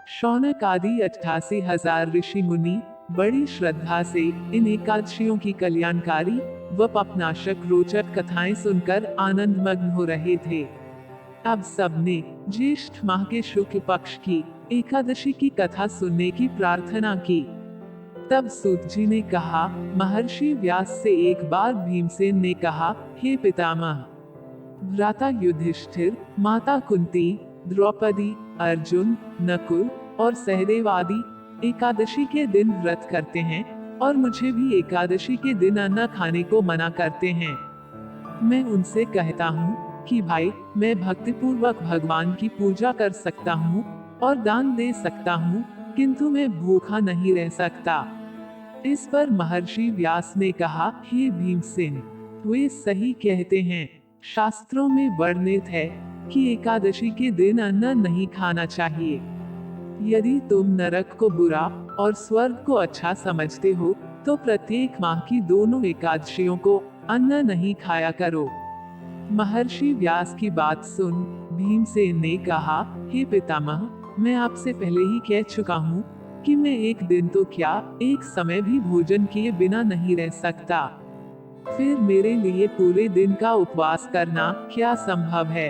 शौनक आदि 88,000 ऋषि मुनि बड़ी श्रद्धा से इन एकादशियों की कल्याणकारी व पापनाशक रोचक कथाएं सुनकर आनंद मग्न हो रहे थे। अब सबने ज्येष्ठ माह के शुक्ल पक्ष की एकादशी की कथा सुनने की प्रार्थना की। तब सूत जी ने कहा, महर्षि व्यास से एक बार भीमसेन ने कहा, हे पितामह, भ्राता युधिष्ठिर, माता कुंती, द्रौपदी, अर्जुन, नकुल और सहदेव आदि एकादशी के दिन व्रत करते हैं और मुझे भी एकादशी के दिन अन्न खाने को मना करते हैं। मैं उनसे कहता हूँ कि भाई, मैं भक्तिपूर्वक भगवान की पूजा कर सकता हूँ और दान दे सकता हूँ, किंतु मैं भूखा नहीं रह सकता। इस पर महर्षि व्यास ने कहा, हे भीमसेन, वे सही कहते हैं। शास्त्रों में वर्णित है कि एकादशी के दिन अन्न नहीं खाना चाहिए। यदि तुम नरक को बुरा और स्वर्ग को अच्छा समझते हो, तो प्रत्येक माह की दोनों एकादशियों को अन्न नहीं खाया करो। महर्षि व्यास की बात सुन भीमसेन ने कहा, हे पितामह, मैं आपसे पहले ही कह चुका हूँ कि मैं एक दिन तो क्या, एक समय भी भोजन किए बिना नहीं रह सकता। फिर मेरे लिए पूरे दिन का उपवास करना क्या संभव है?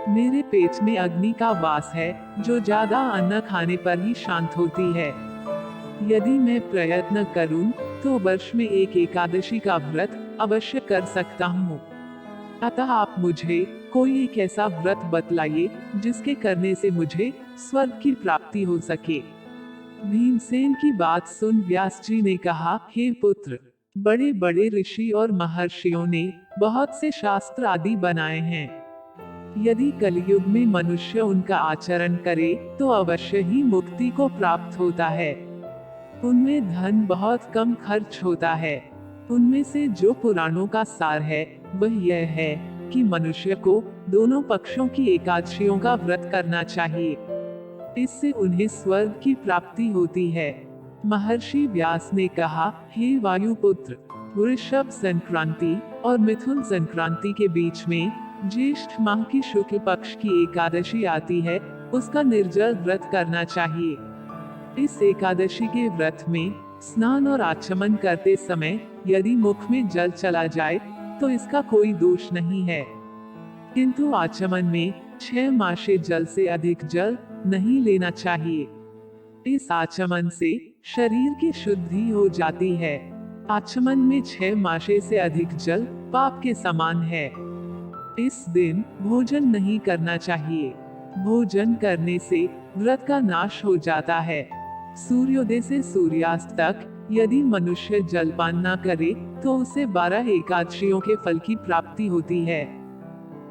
मेरे पेट में अग्नि का वास है, जो ज्यादा अन्न खाने पर ही शांत होती है। यदि मैं प्रयत्न करूं, तो वर्ष में एक एकादशी का व्रत अवश्य कर सकता हूँ। अतः आप मुझे कोई एक ऐसा व्रत बतलाइए जिसके करने से मुझे स्वर्ग की प्राप्ति हो सके। भीमसेन की बात सुन व्यास जी ने कहा, हे पुत्र, बड़े बड़े ऋषि और महर्षियों ने बहुत से शास्त्र आदि बनाए हैं। यदि कलयुग में मनुष्य उनका आचरण करे तो अवश्य ही मुक्ति को प्राप्त होता है। उनमें धन बहुत कम खर्च होता है। उनमें से जो पुराणों का सार है वह यह है कि मनुष्य को दोनों पक्षों की एकादशियों का व्रत करना चाहिए। इससे उन्हें स्वर्ग की प्राप्ति होती है। महर्षि व्यास ने कहा, हे वायुपुत्र, वृषभ संक्रांति और मिथुन संक्रांति के बीच में ज्येष्ठ माह की शुक्ल पक्ष की एकादशी आती है, उसका निर्जल व्रत करना चाहिए। इस एकादशी के व्रत में स्नान और आचमन करते समय यदि मुख में जल चला जाए तो इसका कोई दोष नहीं है, किंतु आचमन में 6 मासे जल से अधिक जल नहीं लेना चाहिए। इस आचमन से शरीर की शुद्धि हो जाती है। आचमन में 6 मासे से अधिक जल पाप के समान है। इस दिन भोजन नहीं करना चाहिए। भोजन करने से व्रत का नाश हो जाता है। सूर्योदय से सूर्यास्त तक यदि मनुष्य जलपान न करे तो उसे 12 एकादशियों के फल की प्राप्ति होती है।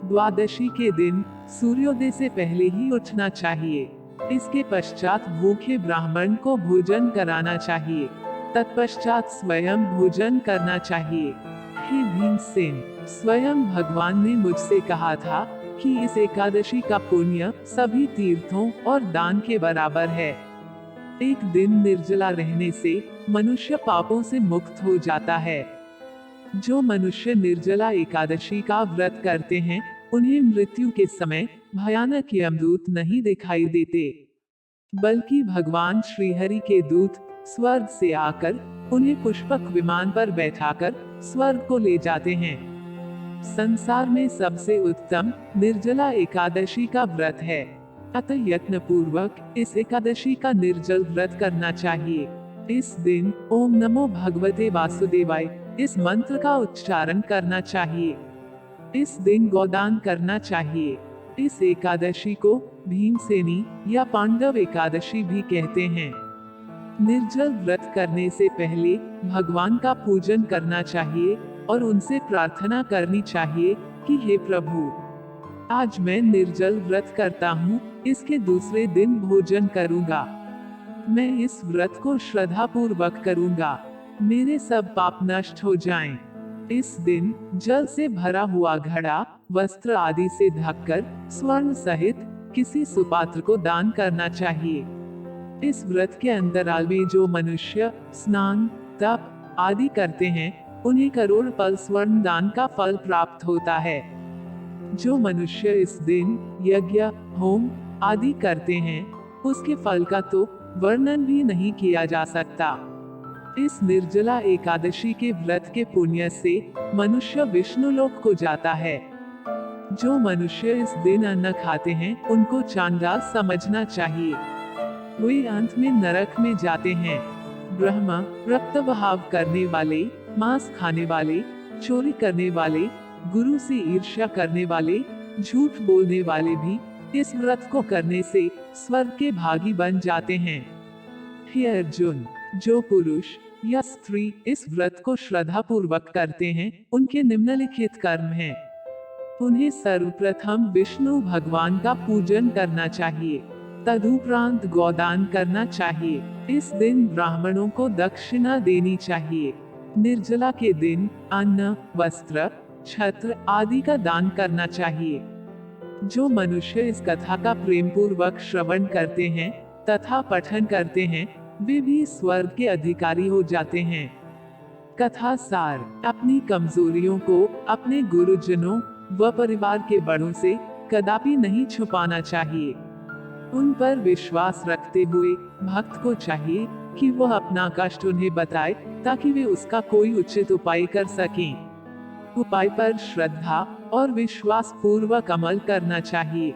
द्वादशी के दिन सूर्योदय से पहले ही उठना चाहिए। इसके पश्चात भूखे ब्राह्मण को भोजन कराना चाहिए। तत्पश्चात स्वयं भोजन करना चाहिए। हे भीमसेन, स्वयं भगवान ने मुझसे कहा था कि इस एकादशी का पुण्य सभी तीर्थों और दान के बराबर है। एक दिन निर्जला रहने से मनुष्य पापों से मुक्त हो जाता है। जो मनुष्य निर्जला एकादशी का व्रत करते हैं, उन्हें मृत्यु के समय भयानक यमदूत नहीं दिखाई देते, बल्कि भगवान श्रीहरि के दूत स्वर्ग से आकर उन्हें पुष्पक विमान पर बैठाकर स्वर्ग को ले जाते हैं। संसार में सबसे उत्तम निर्जला एकादशी का व्रत है। अतः यत्न पूर्वक इस एकादशी का निर्जल व्रत करना चाहिए। इस दिन ओम नमो भगवते वासुदेवाय इस मंत्र का उच्चारण करना चाहिए। इस दिन गोदान करना चाहिए। इस एकादशी को भीमसेनी या पांडव एकादशी भी कहते हैं। निर्जल व्रत करने से पहले भगवान का पूजन करना चाहिए और उनसे प्रार्थना करनी चाहिए कि हे प्रभु, आज मैं निर्जल व्रत करता हूँ, इसके दूसरे दिन भोजन करूँगा। मैं इस व्रत को श्रद्धा पूर्वक करूँगा। मेरे सब पाप नष्ट हो जाएं। इस दिन जल से भरा हुआ घड़ा वस्त्र आदि से ढककर स्वर्ण सहित किसी सुपात्र को दान करना चाहिए। इस व्रत के अंतराल में जो मनुष्य स्नान, तप आदि करते हैं, उन्हें करोड़ पल स्वर्ण दान का फल प्राप्त होता है। जो मनुष्य इस दिन यज्ञ, होम आदि करते हैं, उसके फल का तो वर्णन भी नहीं किया जा सकता। इस निर्जला एकादशी के व्रत के पुण्य से मनुष्य विष्णु लोक को जाता है। जो मनुष्य इस दिन अन्न खाते हैं उनको चांडाल समझना चाहिए। वे अंत में नरक में जाते हैं। ब्रह्मा, रक्त बहाव करने वाले, मांस खाने वाले, चोरी करने वाले, गुरु से ईर्ष्या करने वाले, झूठ बोलने वाले भी इस व्रत को करने से स्वर्ग के भागी बन जाते हैं। हे अर्जुन, जो पुरुष या स्त्री इस व्रत को श्रद्धा पूर्वक करते हैं उनके निम्नलिखित कर्म हैं। उन्हें सर्वप्रथम विष्णु भगवान का पूजन करना चाहिए। तदुपरांत गोदान करना चाहिए। इस दिन ब्राह्मणों को दक्षिणा देनी चाहिए। निर्जला के दिन अन्न, वस्त्र, छत्र आदि का दान करना चाहिए। जो मनुष्य इस कथा का प्रेम पूर्वक श्रवण करते हैं तथा पठन करते हैं वे भी स्वर्ग के अधिकारी हो जाते हैं। कथा सार, अपनी कमजोरियों को अपने गुरुजनों व परिवार के बड़ों से कदापि नहीं छुपाना चाहिए। उन पर विश्वास रखते हुए भक्त को चाहिए कि वह अपना कष्ट उन्हें बताए ताकि वे उसका कोई उचित उपाय कर सकें। उपाय पर श्रद्धा और विश्वास पूर्वक अमल करना चाहिए।